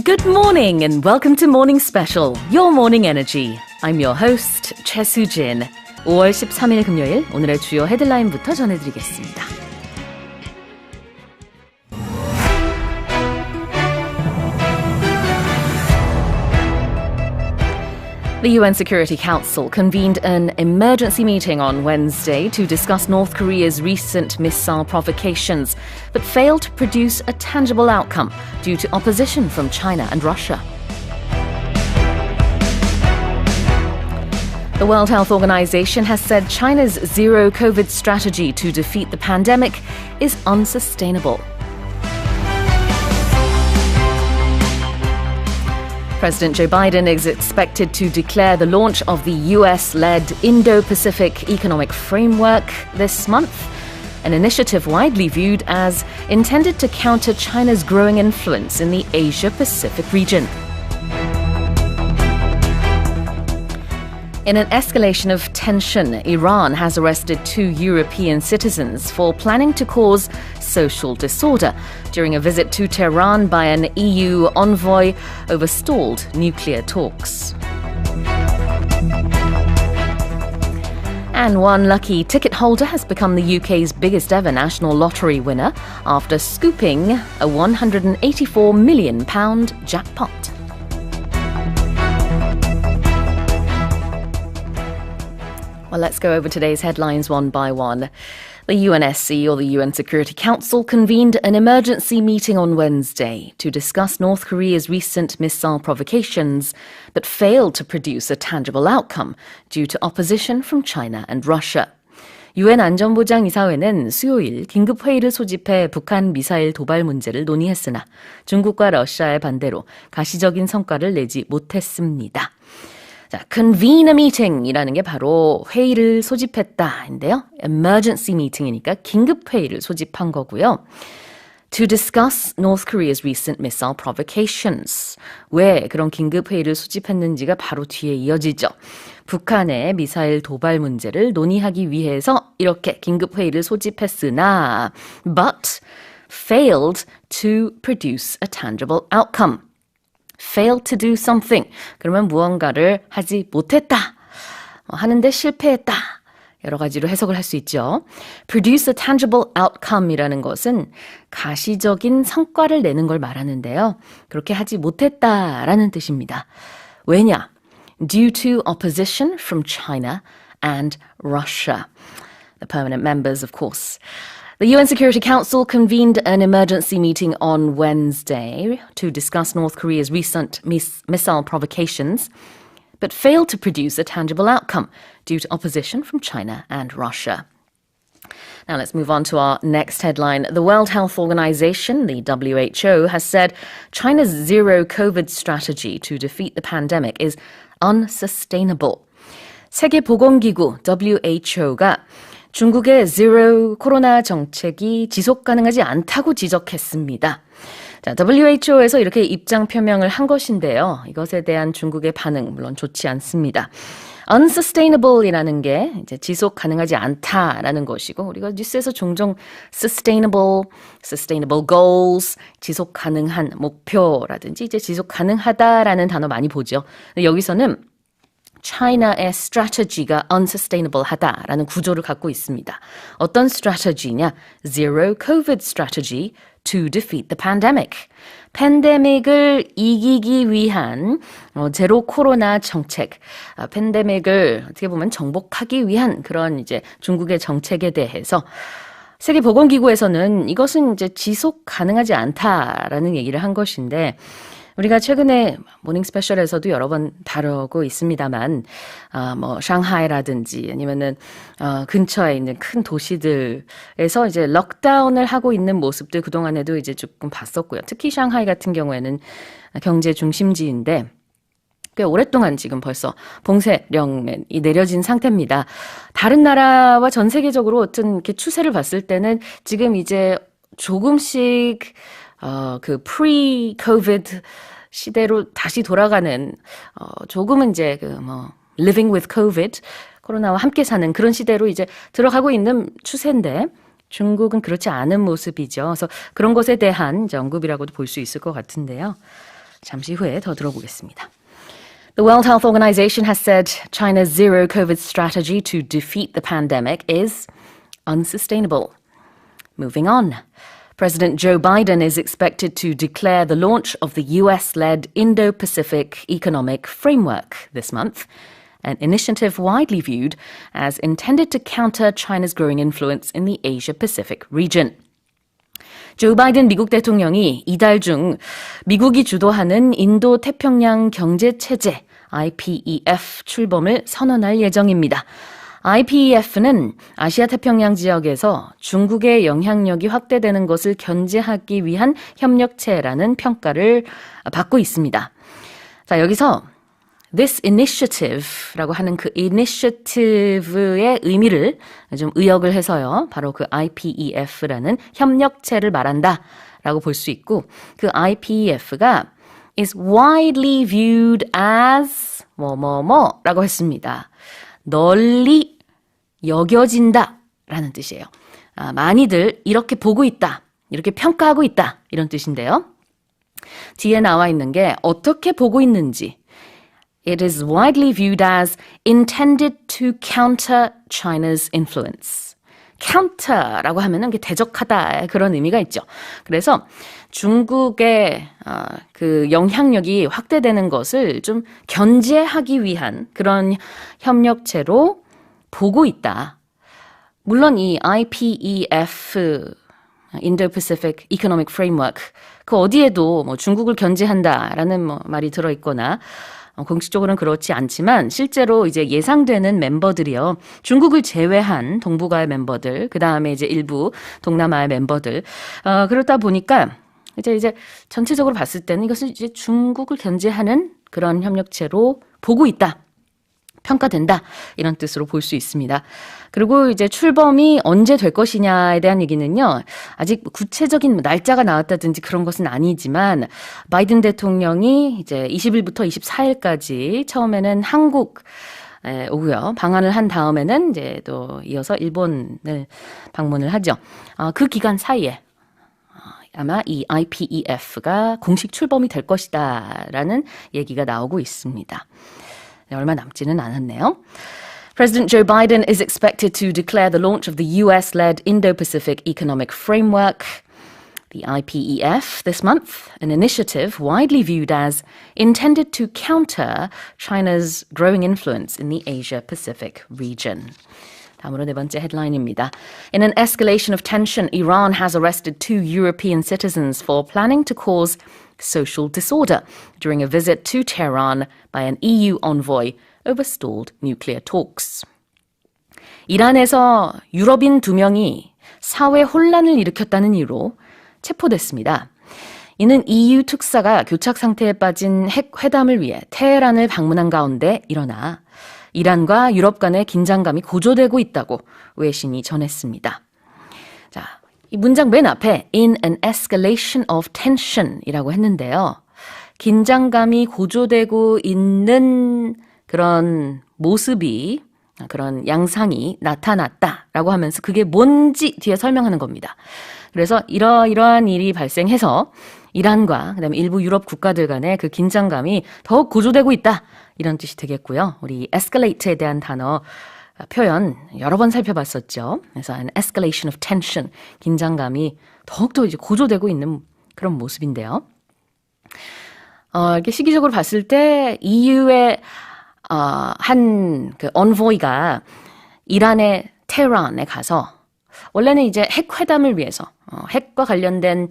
Good morning and welcome to Morning Special, Your Morning Energy. I'm your host, Choi Soo-jin. 5월 13일 금요일, 오늘의 주요 헤드라인부터 전해드리겠습니다. The UN Security Council convened an emergency meeting on Wednesday to discuss North Korea's recent missile provocations, but failed to produce a tangible outcome due to opposition from China and Russia. The World Health Organization has said China's zero-COVID strategy to defeat the pandemic is unsustainable. President Joe Biden is expected to declare the launch of the US-led Indo-Pacific Economic Framework this month, an initiative widely viewed as intended to counter China's growing influence in the Asia-Pacific region. In an escalation of tension, Iran has arrested 2 European citizens for planning to cause social disorder during a visit to Tehran by an EU envoy over stalled nuclear talks. And one lucky ticket holder has become the UK's biggest ever national lottery winner after scooping a £184 million jackpot. Well, let's go over today's headlines one by one. The UNSC, or the UN Security Council, convened an emergency meeting on Wednesday to discuss North Korea's recent missile provocations, but failed to produce a tangible outcome due to opposition from China and Russia. UN 안전보장이사회는 수요일 긴급회의를 소집해 북한 미사일 도발 문제를 논의했으나 중국과 러시아의 반대로 가시적인 성과를 내지 못했습니다. 자, convene a meeting이라는 게 바로 회의를 소집했다인데요. emergency meeting이니까 긴급 회의를 소집한 거고요. To discuss North Korea's recent missile provocations. 왜 그런 긴급 회의를 소집했는지가 바로 뒤에 이어지죠. 북한의 미사일 도발 문제를 논의하기 위해서 이렇게 긴급 회의를 소집했으나 but failed to produce a tangible outcome. failed to do something. 그러면 무언가를 하지 못했다. 하는데 실패했다. 여러 가지로 해석을 할 수 있죠. Produce a tangible outcome이라는 것은 가시적인 성과를 내는 걸 말하는데요. 그렇게 하지 못했다라는 뜻입니다. 왜냐? Due to opposition from China and Russia. The permanent members, of course. The UN Security Council convened an emergency meeting on Wednesday to discuss North Korea's recent missile provocations, but failed to produce a tangible outcome due to opposition from China and Russia. Now let's move on to our next headline. The World Health Organization, the WHO, has said China's zero-COVID strategy to defeat the pandemic is unsustainable. 세계보건기구 WHO가 중국의 제로 코로나 정책이 지속 가능하지 않다고 지적했습니다. 자, WHO에서 이렇게 입장 표명을 한 것인데요. 이것에 대한 중국의 반응 물론 좋지 않습니다. unsustainable이라는 게 이제 지속 가능하지 않다라는 것이고 우리가 뉴스에서 종종 sustainable goals, 지속 가능한 목표라든지 이제 지속 가능하다라는 단어 많이 보죠. 근데 여기서는 China의 strategy가 unsustainable 하다라는 구조를 갖고 있습니다. 어떤 strategy냐? Zero COVID strategy to defeat the pandemic. 팬데믹을 이기기 위한 제로 코로나 정책, 팬데믹을 어떻게 보면 정복하기 위한 그런 이제 중국의 정책에 대해서 세계보건기구에서는 이것은 이제 지속 가능하지 않다라는 얘기를 한 것인데 우리가 최근에 모닝 스페셜에서도 여러 번 다루고 있습니다만, 상하이라든지 아니면은, 근처에 있는 큰 도시들에서 이제 럭다운을 하고 있는 모습들 그동안에도 이제 조금 봤었고요. 특히 상하이 같은 경우에는 경제 중심지인데, 꽤 오랫동안 지금 벌써 봉쇄령이 내려진 상태입니다. 다른 나라와 전 세계적으로 어떤 이렇게 추세를 봤을 때는 지금 이제 조금씩 그 pre-COVID 시대로 다시 돌아가는 조금은 이제 living with COVID 코로나와 함께 사는 그런 시대로 이제 들어가고 있는 추세인데 중국은 그렇지 않은 모습이죠. 그래서 그런 것에 대한 언급이라고도 볼 수 있을 것 같은데요. 잠시 후에 더 들어보겠습니다. The World Health Organization has said China's zero COVID strategy to defeat the pandemic is unsustainable. Moving on. President Joe Biden is expected to declare the launch of the US-led Indo-Pacific Economic Framework this month, an initiative widely viewed as intended to counter China's growing influence in the Asia-Pacific region. 조 바이든 미국 대통령이 이달 중 미국이 주도하는 인도 태평양 경제체제 IPEF 출범을 선언할 예정입니다. IPEF는 아시아 태평양 지역에서 중국의 영향력이 확대되는 것을 견제하기 위한 협력체라는 평가를 받고 있습니다. 자, 여기서 This initiative라고 하는 그 initiative의 의미를 좀 의역을 해서요. 바로 그 IPEF라는 협력체를 말한다라고 볼 수 있고 그 IPEF가 is widely viewed as 뭐뭐뭐라고 했습니다. 널리 여겨진다라는 뜻이에요. 많이들 이렇게 보고 있다, 이렇게 평가하고 있다 이런 뜻인데요. 뒤에 나와 있는 게 어떻게 보고 있는지 It is widely viewed as intended to counter China's influence. counter라고 하면은 대적하다 그런 의미가 있죠. 그래서 중국의 그 영향력이 확대되는 것을 좀 견제하기 위한 그런 협력체로 보고 있다. 물론 이 IPEF, Indo-Pacific Economic Framework, 그 어디에도 뭐 중국을 견제한다라는 뭐 말이 들어있거나 공식적으로는 그렇지 않지만 실제로 이제 예상되는 멤버들이요. 중국을 제외한 동북아의 멤버들, 그 다음에 이제 일부 동남아의 멤버들. 그렇다 보니까 이제 전체적으로 봤을 때는 이것을 이제 중국을 견제하는 그런 협력체로 보고 있다. 평가된다. 이런 뜻으로 볼 수 있습니다. 그리고 이제 출범이 언제 될 것이냐에 대한 얘기는요. 아직 구체적인 날짜가 나왔다든지 그런 것은 아니지만 바이든 대통령이 이제 20일부터 24일까지 처음에는 한국에 오고요. 방한을 한 다음에는 이제 또 이어서 일본을 방문을 하죠. 그 기간 사이에 아마 이 IPEF가 공식 출범이 될 것이다라는 얘기가 나오고 있습니다. 얼마 남지는 않았네요. President Joe Biden is expected to declare the launch of the US-led Indo-Pacific Economic Framework, the IPEF, this month, an initiative widely viewed as intended to counter China's growing influence in the Asia-Pacific region. 다음으로 네 번째 헤드라인입니다. In an escalation of tension, Iran has arrested 2 European citizens for planning to cause social disorder during a visit to Tehran by an EU envoy over stalled nuclear talks. 이란에서 유럽인 2명이 사회 혼란을 일으켰다는 이유로 체포됐습니다. 이는 EU 특사가 교착 상태에 빠진 핵 회담을 위해 테헤란을 방문한 가운데 일어나 이란과 유럽 간의 긴장감이 고조되고 있다고 외신이 전했습니다. 자, 이 문장 맨 앞에 in an escalation of tension 이라고 했는데요. 긴장감이 고조되고 있는 그런 모습이, 그런 양상이 나타났다라고 하면서 그게 뭔지 뒤에 설명하는 겁니다. 그래서 이러이러한 일이 발생해서 이란과 그다음에 일부 유럽 국가들 간의 그 긴장감이 더욱 고조되고 있다. 이런 뜻이 되겠고요. 우리 escalate에 대한 단어 표현 여러 번 살펴봤었죠. 그래서 an escalation of tension, 긴장감이 더욱더 이제 고조되고 있는 그런 모습인데요. 이렇게 시기적으로 봤을 때 EU의 한 그 언보이가 이란의 테헤란에 가서 원래는 이제 핵 회담을 위해서 핵과 관련된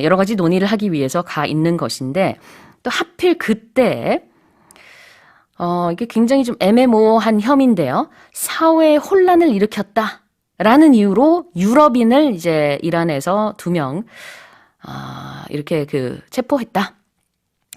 여러 가지 논의를 하기 위해서 가 있는 것인데 또 하필 그때 이게 굉장히 좀 애매모호한 혐의인데요. 사회 혼란을 일으켰다라는 이유로 유럽인을 이제 이란에서 2명 이렇게 체포했다.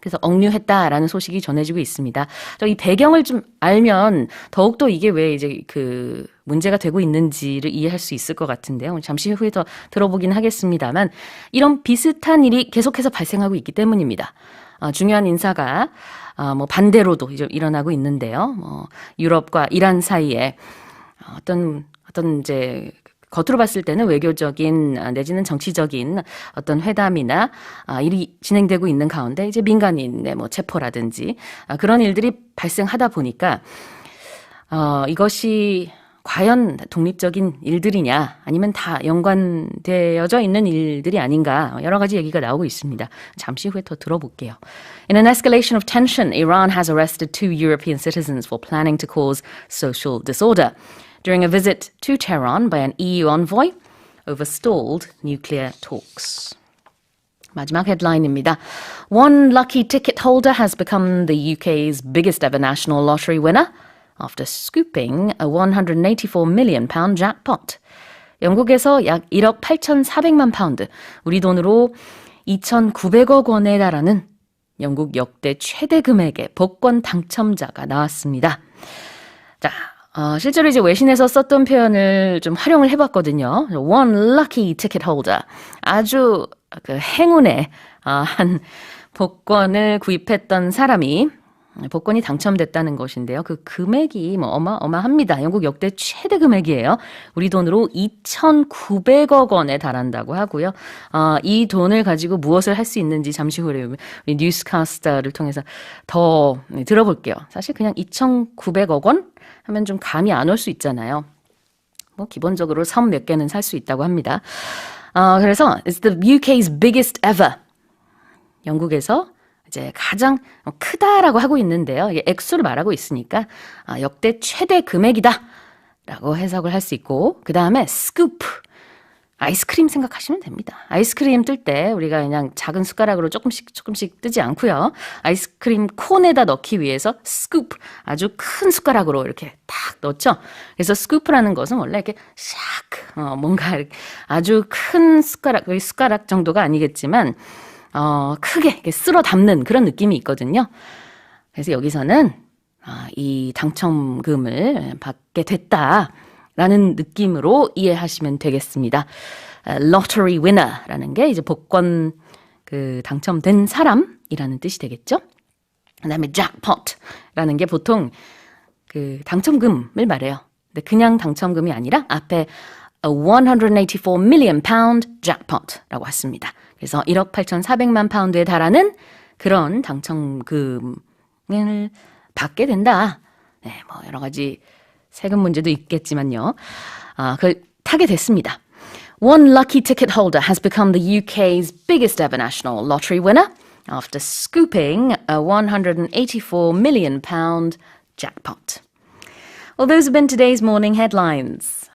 그래서 억류했다라는 소식이 전해지고 있습니다. 이 배경을 좀 알면 더욱더 이게 왜 이제 그 문제가 되고 있는지를 이해할 수 있을 것 같은데요. 잠시 후에 더 들어보긴 하겠습니다만 이런 비슷한 일이 계속해서 발생하고 있기 때문입니다. 중요한 인사가 뭐 반대로도 이제 일어나고 있는데요. 유럽과 이란 사이에 어떤 이제 겉으로 봤을 때는 외교적인 내지는 정치적인 어떤 회담이나 일이 진행되고 있는 가운데 이제 민간인의 뭐 체포라든지 그런 일들이 발생하다 보니까 이것이 과연 독립적인 일들이냐 아니면 다 연관되어져 있는 일들이 아닌가 여러 가지 얘기가 나오고 있습니다. 잠시 후에 더 들어볼게요. In an escalation of tension, Iran has arrested 2 European citizens for planning to cause social disorder during a visit to Tehran by an EU envoy over stalled nuclear talks. 마지막 헤드라인입니다. One lucky ticket holder has become the UK's biggest ever national lottery winner after scooping a £184 million jackpot. 영국에서 약 1억 8,400만 파운드, 우리 돈으로 2,900억 원에 달하는 영국 역대 최대 금액의 복권 당첨자가 나왔습니다. 자, 실제로 이제 외신에서 썼던 표현을 좀 활용을 해봤거든요. One lucky ticket holder. 아주 그 행운의 한 복권을 구입했던 사람이 복권이 당첨됐다는 것인데요. 그 금액이 뭐 어마어마합니다. 영국 역대 최대 금액이에요. 우리 돈으로 2,900억 원에 달한다고 하고요. 이 돈을 가지고 무엇을 할 수 있는지 잠시 후에 우리 뉴스카스터를 통해서 더 들어볼게요. 사실 그냥 2,900억 원 하면 좀 감이 안 올 수 있잖아요. 뭐 기본적으로 섬 몇 개는 살 수 있다고 합니다. 그래서 it's the UK's biggest ever. 영국에서 이제 가장 크다라고 하고 있는데요. 이게 액수를 말하고 있으니까 역대 최대 금액이다라고 해석을 할 수 있고 그 다음에 스쿠프. 아이스크림 생각하시면 됩니다. 아이스크림 뜰 때 우리가 그냥 작은 숟가락으로 조금씩 뜨지 않고요. 아이스크림 콘에다 넣기 위해서 스쿠프, 아주 큰 숟가락으로 이렇게 탁 넣죠. 그래서 스쿠프라는 것은 원래 이렇게 샥 뭔가 아주 큰 숟가락 정도가 아니겠지만 크게 이렇게 쓸어 담는 그런 느낌이 있거든요. 그래서 여기서는 이 당첨금을 받게 됐다라는 느낌으로 이해하시면 되겠습니다. Lottery winner라는 게 이제 복권 그 당첨된 사람이라는 뜻이 되겠죠. 그다음에 jackpot라는 게 보통 그 당첨금을 말해요. 근데 그냥 당첨금이 아니라 앞에 a 184 million pound jackpot라고 했습니다. 그래서 1억 8,400만 파운드에 달하는 그런 당첨금을 받게 된다. 네, 뭐 여러 가지 세금 문제도 있겠지만요. 그걸 타게 됐습니다. One lucky ticket holder has become the UK's biggest ever national lottery winner after scooping a 184 million pound jackpot. Well, those have been today's morning headlines.